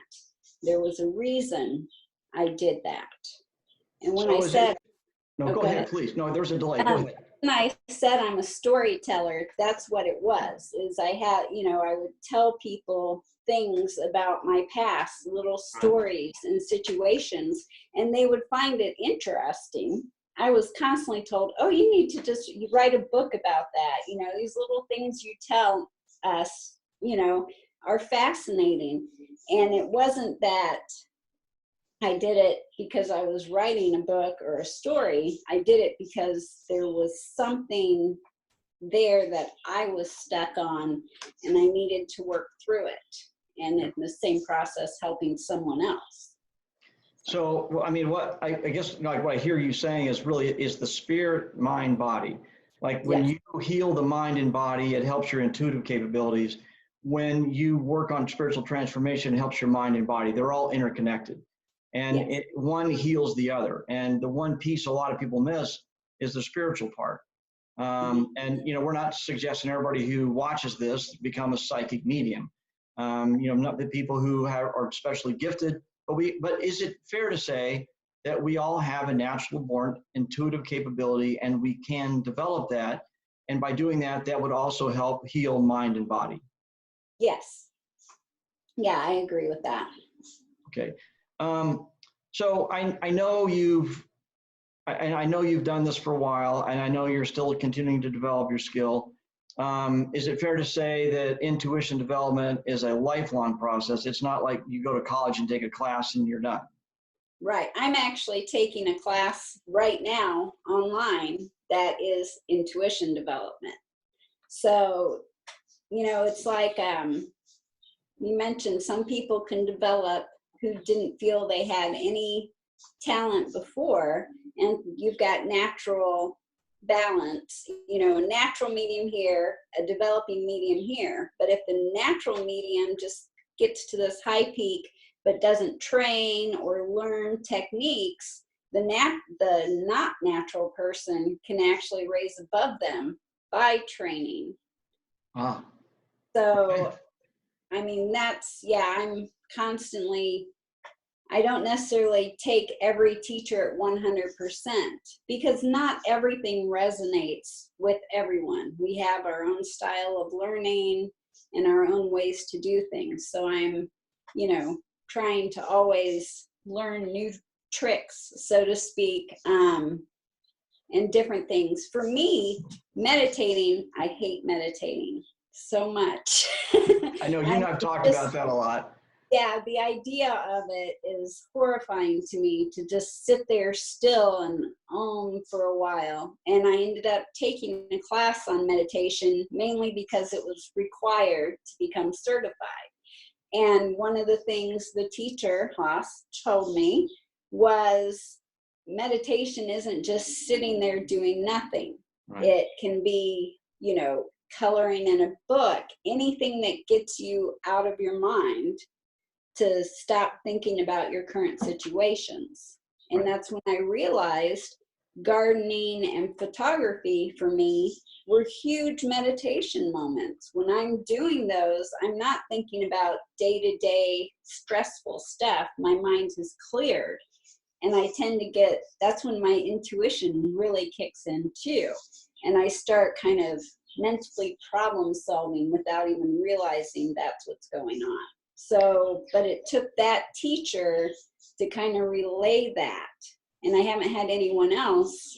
There was a reason I did that. And when I said, no, go ahead, please. No, there's a delay. Go ahead. when I said I'm a storyteller, that's what it was, is I had, I would tell people things about my past, little stories and situations, and they would find it interesting. I was constantly told, oh, you need to just write a book about that. These little things you tell us, are fascinating. And it wasn't that I did it because I was writing a book or a story. I did it because there was something there that I was stuck on, and I needed to work through it. And in the same process, helping someone else. So, I mean, what I guess like what I hear you saying is the spirit, mind, body. Like when Yes. you heal the mind and body, it helps your intuitive capabilities. When you work on spiritual transformation, it helps your mind and body. They're all interconnected. And Yes. one heals the other. And the one piece a lot of people miss is the spiritual part. And, we're not suggesting everybody who watches this become a psychic medium. Not the people who are especially gifted, but is it fair to say that we all have a natural born intuitive capability and we can develop that? And by doing that, that would also help heal mind and body. Yes. Yeah, I agree with that. Okay. So I know I know you've done this for a while, and I know you're still continuing to develop your skill. Is it fair to say that intuition development is a lifelong process? It's not like you go to college and take a class and you're done. Right. I'm actually taking a class right now online that is intuition development. So, it's like you mentioned some people can develop who didn't feel they had any talent before, and you've got natural balance, a natural medium here, a developing medium here. But if the natural medium just gets to this high peak but doesn't train or learn techniques, the not natural person can actually raise above them by training. Ah. So I mean, I'm constantly, I don't necessarily take every teacher at 100% because not everything resonates with everyone. We have our own style of learning and our own ways to do things. So I'm, trying to always learn new tricks, so to speak, and different things. For me, meditating, I hate meditating so much. I know you and I've talked about that a lot. Yeah, the idea of it is horrifying to me, to just sit there still and for a while. And I ended up taking a class on meditation mainly because it was required to become certified. And one of the things the teacher, Haas, told me was meditation isn't just sitting there doing nothing. Right. It can be, coloring in a book, anything that gets you out of your mind to stop thinking about your current situations. And that's when I realized gardening and photography for me were huge meditation moments. When I'm doing those, I'm not thinking about day-to-day stressful stuff. My mind has cleared. And I tend to that's when my intuition really kicks in too. And I start kind of mentally problem solving without even realizing that's what's going on. So, but it took that teacher to kind of relay that. And I haven't had anyone else,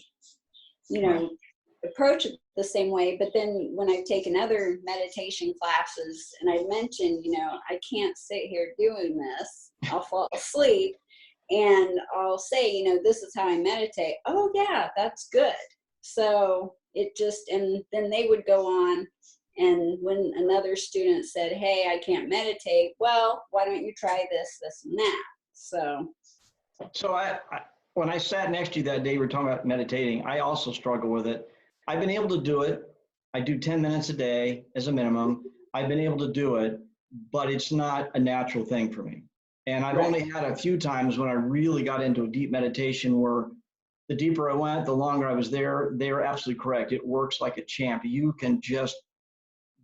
approach it the same way. But then when I've taken other meditation classes and I mentioned, I can't sit here doing this, I'll fall asleep and I'll say, this is how I meditate. Oh yeah, that's good. So it just, and then they would go on. And when another student said, hey, I can't meditate, well, why don't you try this, this, and that? So I when I sat next to you that day, we were talking about meditating. I also struggle with it. I've been able to do it. I do 10 minutes a day as a minimum. I've been able to do it, but it's not a natural thing for me. And I've only had a few times when I really got into a deep meditation where the deeper I went, the longer I was there. They are absolutely correct. It works like a champ. You can just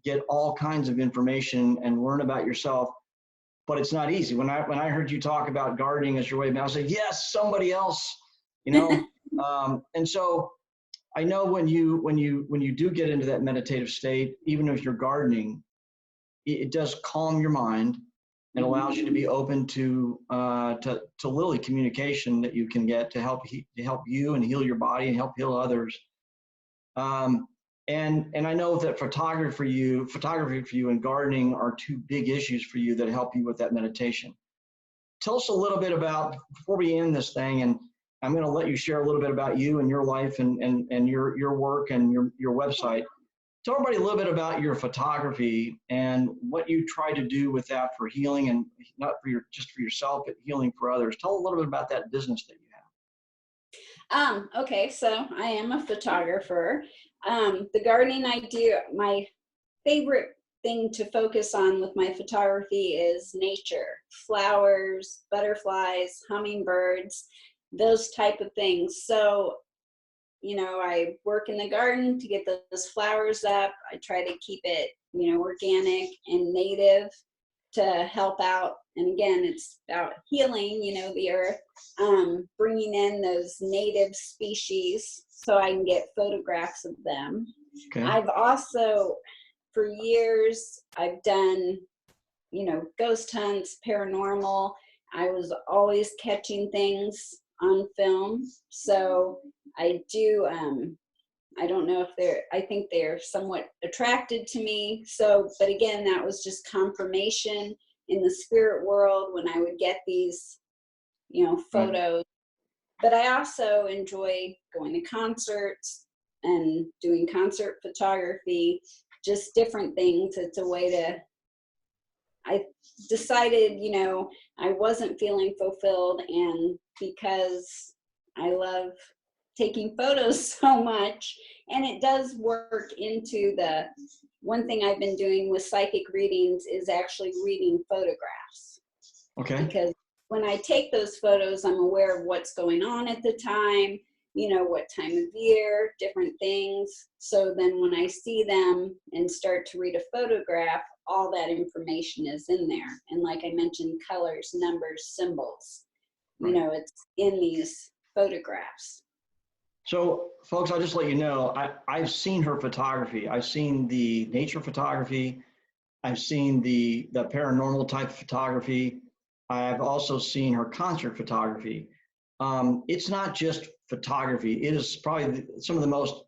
get all kinds of information and learn about yourself, but it's not easy. When I heard you talk about gardening as your way, I was like, yes, somebody else, you know. And so I know when you do get into that meditative state, even if you're gardening, it does calm your mind and allows you to be open to literally communication that you can get to help you and heal your body and help heal others. Um, and I know that photography for you and gardening are two big issues for you that help you with that meditation. Tell us a little bit about, before we end this thing, and I'm going to let you share a little bit about you and your life and your work and your website. Tell everybody a little bit about your photography and what you try to do with that for healing, and not for just for yourself, but healing for others. Tell a little bit about that business that you have. Okay, so I am a photographer. The gardening I do, my favorite thing to focus on with my photography is nature, flowers, butterflies, hummingbirds, those type of things. So, I work in the garden to get those flowers up. I try to keep it, organic and native to help out. And again, it's about healing, the earth, bringing in those native species so I can get photographs of them. Okay. I've also, for years, I've done, ghost hunts, paranormal. I was always catching things on film. So I do, I don't know if I think they're somewhat attracted to me. So, but again, that was just confirmation in the spirit world when I would get these, photos. But I also enjoy going to concerts and doing concert photography, just different things. It's a way to, I decided, I wasn't feeling fulfilled, and because I love taking photos so much, and it does work into the one thing I've been doing with psychic readings is actually reading photographs. Okay. Because when I take those photos, I'm aware of what's going on at the time, what time of year, different things. So then when I see them and start to read a photograph, all that information is in there. And like I mentioned, colors, numbers, symbols, Right. It's in these photographs. So, folks, I'll just let you know, I've seen her photography. I've seen the nature photography. I've seen the paranormal type of photography. I've also seen her concert photography. It's not just photography. It is probably some of the most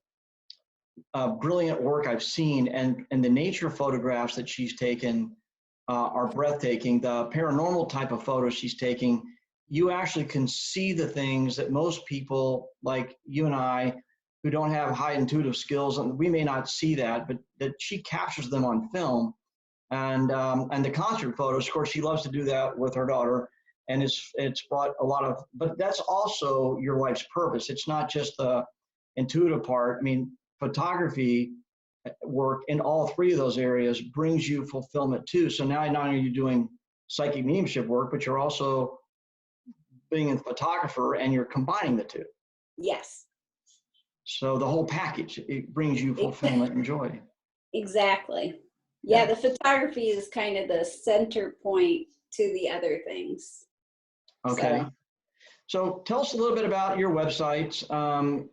brilliant work I've seen, and the nature photographs that she's taken are breathtaking. The paranormal type of photos she's taking, you actually can see the things that most people like you and I who don't have high intuitive skills, and we may not see that, but that she captures them on film. And the concert photos, of course, she loves to do that with her daughter, and it's brought a lot of, but that's also your life's purpose. It's not just the intuitive part. I mean, photography work in all three of those areas brings you fulfillment too. So now not only are you doing psychic mediumship work, but you're also being a photographer, and you're combining the two. Yes. So the whole package, it brings you fulfillment and joy. Exactly. Yeah, the photography is kind of the center point to the other things. Okay. So tell us a little bit about your websites, and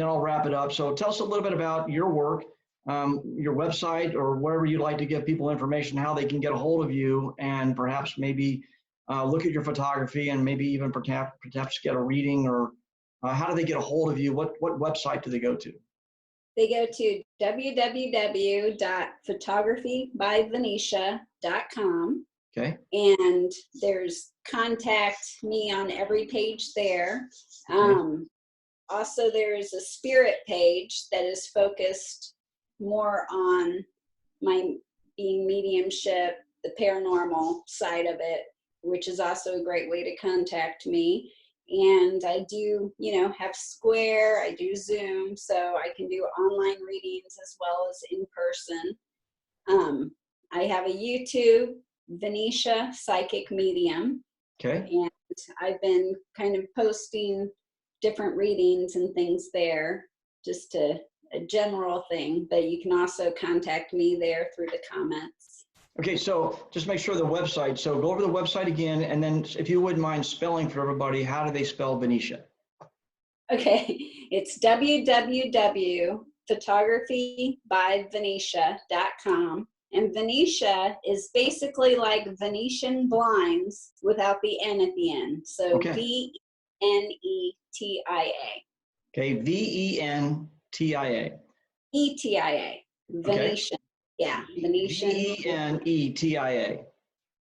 then I'll wrap it up. So tell us a little bit about your work, your website, or wherever you'd like to give people information, how they can get a hold of you, and perhaps maybe look at your photography, and maybe even perhaps get a reading, or how do they get a hold of you? What website do they go to? They go to www.photographybyvenetia.com. Okay. And there's contact me on every page there. Also, there's a spirit page that is focused more on my being mediumship, the paranormal side of it, which is also a great way to contact me. And I do, have Square, I do Zoom, so I can do online readings as well as in person. I have a YouTube, Venetia Psychic Medium. Okay. And I've been kind of posting different readings and things there, just a general thing, but you can also contact me there through the comments. Okay, so just make sure the website. So go over the website again, and then if you wouldn't mind spelling for everybody, how do they spell Venetia? Okay, it's www.photographybyvenetia.com. And Venetia is basically like Venetian blinds without the N at the end. So Okay. Venetia. Okay, Venetia. Etia. Venetian. Yeah, Venetian. Venetia.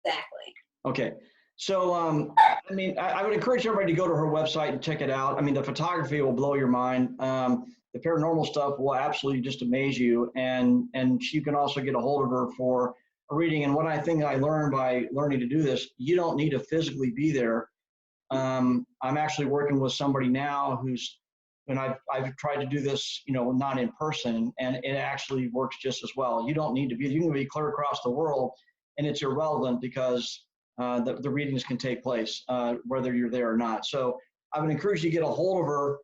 Exactly. Okay. So, I mean, I would encourage everybody to go to her website and check it out. I mean, the photography will blow your mind. The paranormal stuff will absolutely just amaze you. And you can also get a hold of her for a reading. And what I think I learned by learning to do this, you don't need to physically be there. I'm actually working with somebody now and I've tried to do this, not in person, and it actually works just as well. You don't need to be, you can be clear across the world, and it's irrelevant because the readings can take place whether you're there or not. So I would encourage you to get a hold of her.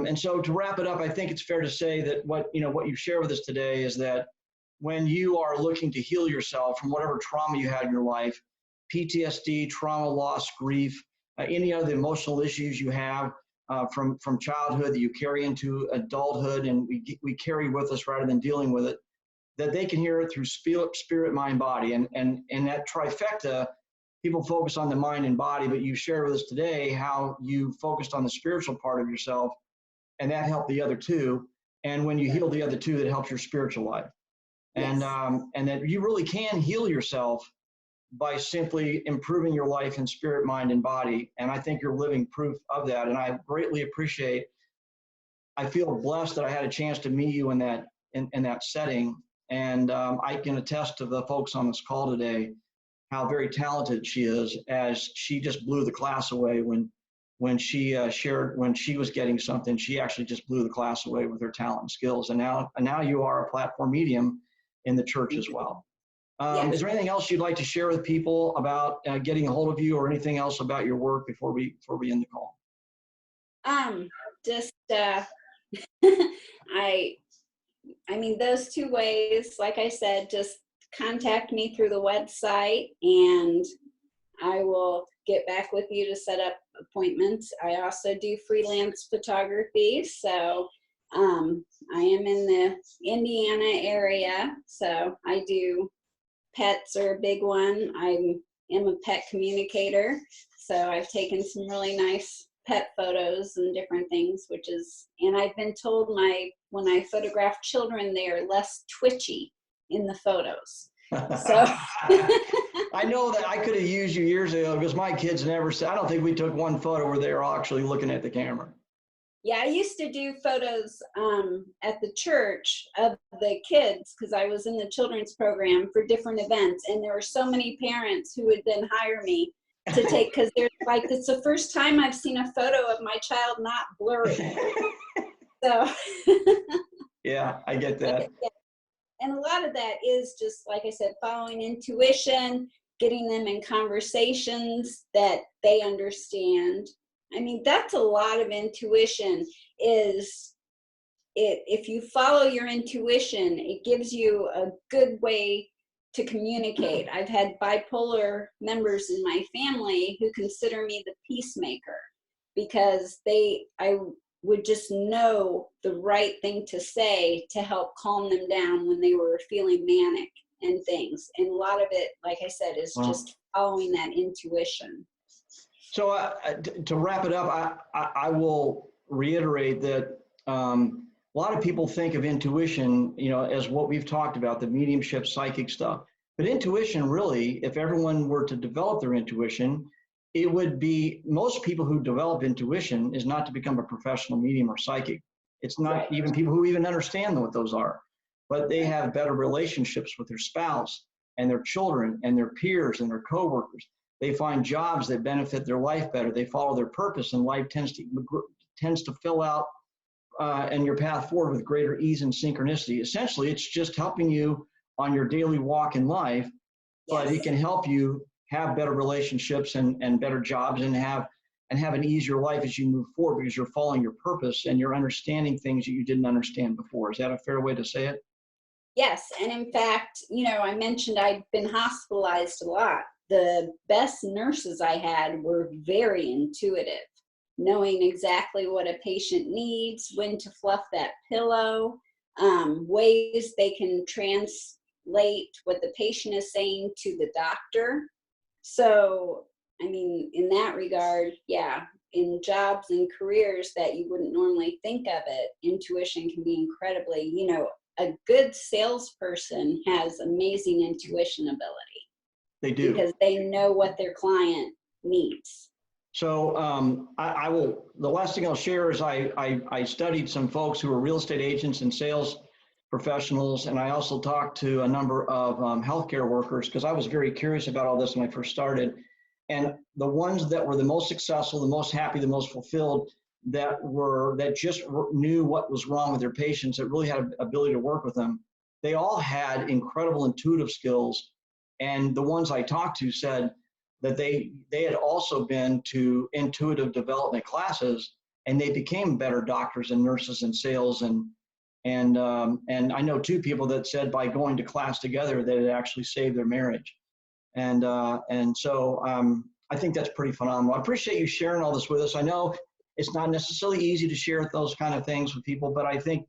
And so to wrap it up, I think it's fair to say that what you share with us today is that when you are looking to heal yourself from whatever trauma you had in your life, PTSD, trauma, loss, grief, any other emotional issues you have from childhood that you carry into adulthood and we carry with us rather than dealing with it, that they can hear it through spirit, mind, body. And that trifecta, people focus on the mind and body, but you shared with us today how you focused on the spiritual part of yourself, and that helped the other two. And when you heal the other two, that helps your spiritual life. And Yes. and that you really can heal yourself by simply improving your life in spirit, mind, and body. And I think you're living proof of that. And I greatly appreciate, I feel blessed that I had a chance to meet you in that setting. And I can attest to the folks on this call today how very talented she is, as she just blew the class away when she shared, when she was getting something, she actually just blew the class away with her talent and skills. And now you are a platform medium in the church as well. Yes. Is there anything else you'd like to share with people about getting a hold of you, or anything else about your work before we end the call? Just I mean, those two ways, like I said, just contact me through the website and I will get back with you to set up appointments. I also do freelance photography, so I am in the Indiana area, so I do pets are a big one. I am a pet communicator, so I've taken some really nice pet photos and different things, and I've been told when I photograph children, they are less twitchy in the photos. So I know that I could have used you years ago because my kids never said, I don't think we took one photo where they were actually looking at the camera. Yeah, I used to do photos at the church of the kids because I was in the children's program for different events. And there were so many parents who would then hire me to take, because they're like, it's the first time I've seen a photo of my child not blurry. So yeah, I get that. And a lot of that is just, like I said, following intuition, getting them in conversations that they understand. I mean, that's a lot of intuition. If you follow your intuition, it gives you a good way to communicate. I've had bipolar members in my family who consider me the peacemaker because I would just know the right thing to say to help calm them down when they were feeling manic and things. And a lot of it, like I said, is just following that intuition. So to wrap it up, I will reiterate that a lot of people think of intuition, as what we've talked about, the mediumship, psychic stuff. But intuition, really, if everyone were to develop their intuition, it would be, most people who develop intuition is not to become a professional medium or psychic. It's not even people who even understand what those are, but they have better relationships with their spouse and their children and their peers and their coworkers. They find jobs that benefit their life better. They follow their purpose, and life tends to fill out and your path forward with greater ease and synchronicity. Essentially, it's just helping you on your daily walk in life, but it can help you have better relationships and better jobs and have and have an easier life as you move forward because you're following your purpose and you're understanding things that you didn't understand before. Is that a fair way to say it? Yes, and in fact, I mentioned I'd been hospitalized a lot. The best nurses I had were very intuitive, knowing exactly what a patient needs, when to fluff that pillow, ways they can translate what the patient is saying to the doctor. So, I mean, in that regard, yeah, in jobs and careers that you wouldn't normally think of it, intuition can be incredibly, a good salesperson has amazing intuition ability. They do. Because they know what their client needs. So I will, the last thing I'll share is I studied some folks who were real estate agents and sales professionals, and I also talked to a number of healthcare workers because I was very curious about all this when I first started. And the ones that were the most successful, the most happy, the most fulfilled, that just knew what was wrong with their patients, that really had an ability to work with them, they all had incredible intuitive skills. And the ones I talked to said that they had also been to intuitive development classes, and they became better doctors and nurses and sales. And I know two people that said by going to class together that it actually saved their marriage. And so I think that's pretty phenomenal. I appreciate you sharing all this with us. I know it's not necessarily easy to share those kind of things with people, but I think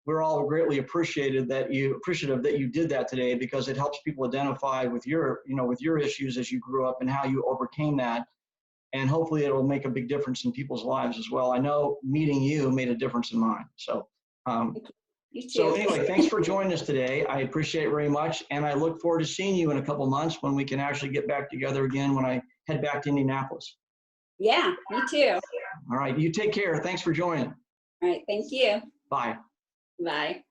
we're all greatly appreciative that you did that today, because it helps people identify with your issues as you grew up and how you overcame that. And hopefully it'll make a big difference in people's lives as well. I know meeting you made a difference in mine. So, so anyway, thanks for joining us today. I appreciate it very much. And I look forward to seeing you in a couple months when we can actually get back together again when I head back to Indianapolis. Yeah, me too. All right. You take care. Thanks for joining. All right. Thank you. Bye. Bye.